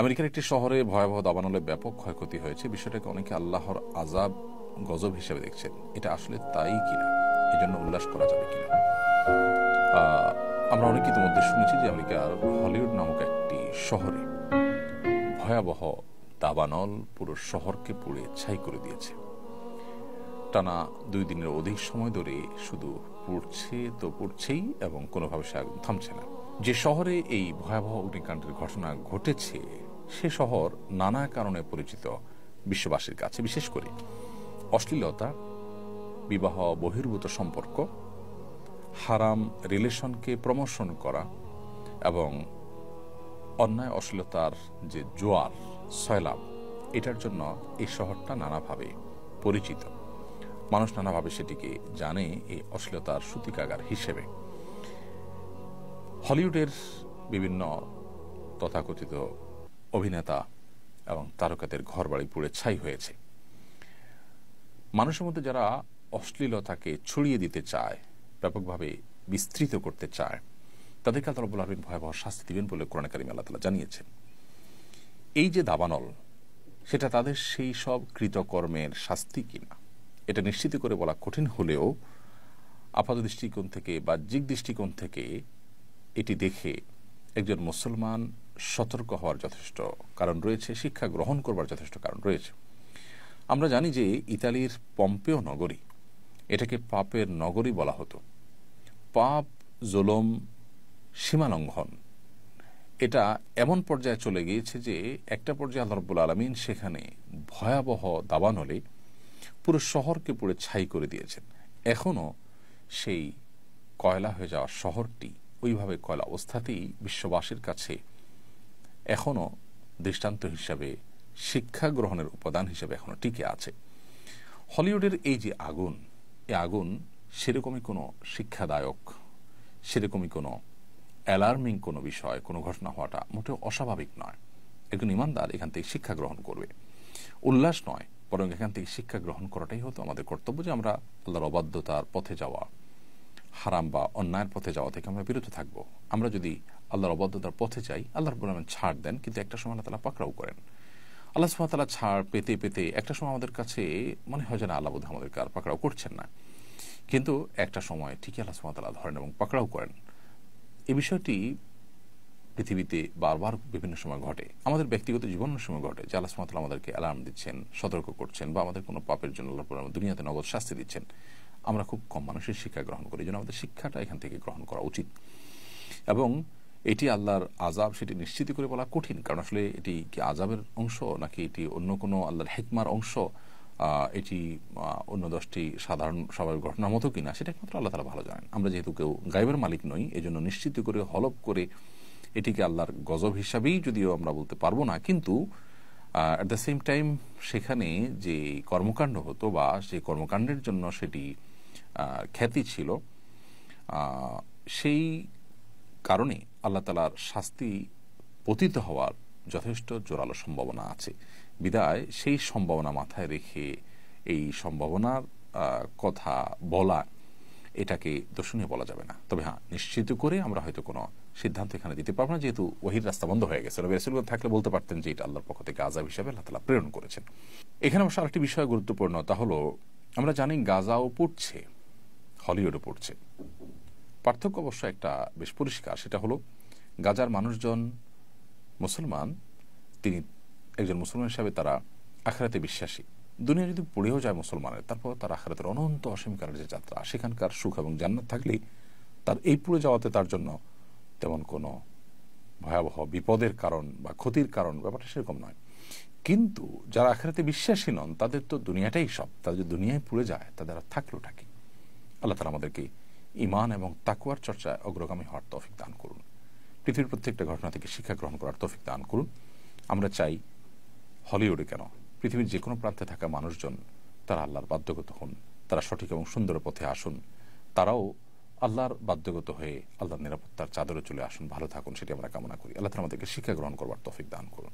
আমেরিকার একটি শহরে ভয়াবহ দাবানলে ব্যাপক ক্ষয়ক্ষতি হয়েছে। বিষয়টাকে অনেকে আল্লাহর আযাব, গজব হিসেবে দেখছেন। এটা আসলে তাই কিনা, এজন্য উল্লাস করা যাবে কিনা? আমরা অনেকে ইতিমধ্যে শুনেছি যে আমেরিকার হলিউড নামক একটি শহরে ভয়াবহ দাবানল পুরো শহরকে পুড়ে ছাই করে দিয়েছে। টানা 2 দিনের অধিক সময় ধরে শুধু পুড়ছে তো পুড়ছেই এবং কোনোভাবে সে আগুন থামছে না। যে শহরে এই ভয়াবহ অগ্নিকাণ্ডের ঘটনা ঘটেছে সে শহর নানা কারণে পরিচিত বিশ্ববাসীর কাছে, বিশেষ করে অশ্লীলতা, বিবাহ বহির্ভূত সম্পর্ক, হারাম রিলেশনকে প্রমোশন করা এবং অন্যায় অশ্লীলতার যে জোয়ার সয়লাব, এটার জন্য এই শহরটা নানাভাবে পরিচিত। মানুষ নানাভাবে সেটিকে জানে এই অশ্লীলতার সূতিকাগার হিসেবে। হলিউডের বিভিন্ন তথাকথিত অভিনেতা এবং তারকাদের ঘরবাড়ি পুড়ে ছাই হয়েছে। মানুষের মধ্যে যারা অশ্লীলতাকে ছড়িয়ে দিতে চায়, ব্যাপকভাবে বিস্তৃত করতে চায়, তাদেরকে আল্লাহ রাব্বুল আলামিন ভয়াবহ শাস্তি দিবেন বলে কোরআনে কারিমে আল্লাহ তাআলা জানিয়েছেন। এই যে দাবানল, সেটা তাদের সেই সব কৃতকর্মের শাস্তি কিনা এটা নিশ্চিত করে বলা কঠিন হলেও আপাত দৃষ্টিকোণ থেকে, বাহ্যিক দৃষ্টিকোণ থেকে এটি দেখে একজন মুসলমান সতর্ক হওয়ার যথেষ্ট কারণ রয়েছে, শিক্ষা গ্রহণ করবার যথেষ্ট কারণ রয়েছে। আমরা জানি যে ইতালির পম্পেও নগরী, এটাকে পাপের নগরী বলা হতো। পাপ, জুলুম, সীমালঙ্ঘন, এটা এমন পর্যায়ে চলে গিয়েছে যে একটা পর্যায়ে আল্লাহ রাব্বুল আলামিন সেখানে ভয়াবহ দাবানলে পুরো শহরকে পুড়ে ছাই করে দিয়েছেন। এখনও সেই কয়লা হয়ে যাওয়া শহরটি ওইভাবে কয়লা অবস্থাতেই বিশ্ববাসীর কাছে এখনও দৃষ্টান্ত হিসাবে, শিক্ষা গ্রহণের উপাদান হিসেবে এখনও টিকে আছে। হলিউডের এই যে আগুন, এই আগুন সেরকমই কোনো শিক্ষাদায়ক, সেরকমই কোনো অ্যালার্মিং কোনো বিষয়, কোনো ঘটনা হওয়াটা মোটেও অস্বাভাবিক নয়। একজন ইমানদার এখান থেকে শিক্ষা গ্রহণ করবে, উল্লাস নয়, বরং এখান থেকে শিক্ষা গ্রহণ করাটাই হতো আমাদের কর্তব্য, যে আমরা আল্লাহর অবাধ্যতার পথে যাওয়া, হারাম বা অন্যায়ের পথে যাওয়া থেকে আমরা বিরত থাকবো। আমরা যদি আল্লাহর অবাধ্যতার পথে যাই, আল্লাহ রাব্বুল আলামিন ছাড় দেন, কিন্তু একটা সময় আল্লাহ তাআলা পাকড়াও করেন। আল্লাহ সুবহানাহু ওয়া তাআলা ছাড় পেতে পেতে একটা সময় আমাদের কাছে মনে হয় যে না, আল্লাহ বোধহয় আমাদেরকে আর পাকড়াও করছেন না, কিন্তু একটা সময় ঠিকই আল্লাহ সুবহানাহু ওয়া তাআলা ধরেন এবং পাকড়াও করেন। এই বিষয়টি পৃথিবীতে বারবার বিভিন্ন সময় ঘটে, আমাদের ব্যক্তিগত জীবনের সময় ঘটে, যে আল্লাহ সুবহানাহু ওয়া তাআলা আমাদেরকে অ্যালার্ম দিচ্ছেন, সতর্ক করছেন, বা আমাদের কোনো পাপের জন্য আল্লাহ রাব্বুল আলামিন দুনিয়াতে নগদ শাস্তি দিচ্ছেন। আমরা খুব কম মানুষের শিক্ষা গ্রহণ করি, এই জন্য আমাদের শিক্ষাটা এখান থেকে গ্রহণ করা উচিত। এবং এটি আল্লাহর আযাব সেটি নিশ্চিত করে বলা কঠিন, কারণ আসলে এটি কি আযাবের অংশ নাকি এটি অন্য কোনো আল্লাহর হিকমার অংশ, এটি অন্য 10টি সাধারণ স্বাভাবিক ঘটনার মতো কিনা সেটা একমাত্র আল্লাহ তাআলা ভালো জানেন। আমরা যেহেতু কেউ গায়বের মালিক নই, এজন্য নিশ্চিত করে হলফ করে এটিকে আল্লাহর গজব হিসাবেই যদিও আমরা বলতে পারবো না, কিন্তু অ্যাট দ্য সেম টাইম সেখানে যে কর্মকাণ্ড হতো বা সেই কর্মকাণ্ডের জন্য সেটি খ্যাতি ছিল, সেই কারণে আল্লাহ তাআলার শাস্তি পতিত হওয়ার যথেষ্ট জোরালো সম্ভাবনা আছে। বিদায় সেই সম্ভাবনা মাথায় রেখে এই সম্ভাবনার কথা বলা, এটাকে দর্শনীয় বলা যাবে না। তবে হ্যাঁ, নিশ্চিত করে আমরা হয়তো কোনো সিদ্ধান্ত এখানে দিতে পারবো না, যেহেতু ওহীর রাস্তা বন্ধ হয়ে গেছে। নবী রাসূলগণ থাকলে বলতে পারতেন যে এটা আল্লাহর পক্ষ থেকে আযাব হিসেবে আল্লাহ তাআলা প্রেরণ করেছেন। এখানে অবশ্য আরেকটি বিষয় গুরুত্বপূর্ণ, তা হলো আমরা জানি গাজাও পড়ছে, হলিউডও পড়ছে। পার্থক্য অবশ্য একটা বেশ পরিষ্কার, সেটা হলো গাজার মানুষজন মুসলমান, তিনি একজন মুসলমান হিসাবে তারা আখিরাতে বিশ্বাসী। দুনিয়া যদি পড়েও যায় মুসলমানের, তারপর তার আখিরাতের অনন্ত অসীমকালের যে যাত্রা, সেখানকার সুখ এবং জান্নাত থাকলেই তার এই পুড়ে যাওয়াতে তার জন্য তেমন কোনো ভয়াবহ বিপদের কারণ বা ক্ষতির কারণ ব্যাপারটা সেরকম নয়। কিন্তু যারা আখিরাতে বিশ্বাসী নন, তাদের তো দুনিয়াটাই সব, তাদের যদি দুনিয়ায় পুড়ে যায় তাদের আর থাকলোটা কি? আল্লাহ তাআলা আমাদেরকে ঈমান এবং তাকওয়ার চর্চায় অগ্রগামী হওয়ার তৌফিক দান করুন। পৃথিবীর প্রত্যেকটা ঘটনা থেকে শিক্ষা গ্রহণ করার তৌফিক দান করুন। আমরা চাই হলিউডে কেন, পৃথিবীর যে কোনো প্রান্তে থাকা মানুষজন তারা আল্লাহর বাধ্যগত হন, তারা সঠিক এবং সুন্দর পথে আসুন, তারাও আল্লাহর বাধ্যগত হয়ে আল্লাহর নিরাপত্তার চাদরে চলে আসুন, ভালো থাকুন, সেটি আমরা কামনা করি। আল্লাহ তাআলা আমাদেরকে শিক্ষা গ্রহণ করবার তৌফিক দান করুন।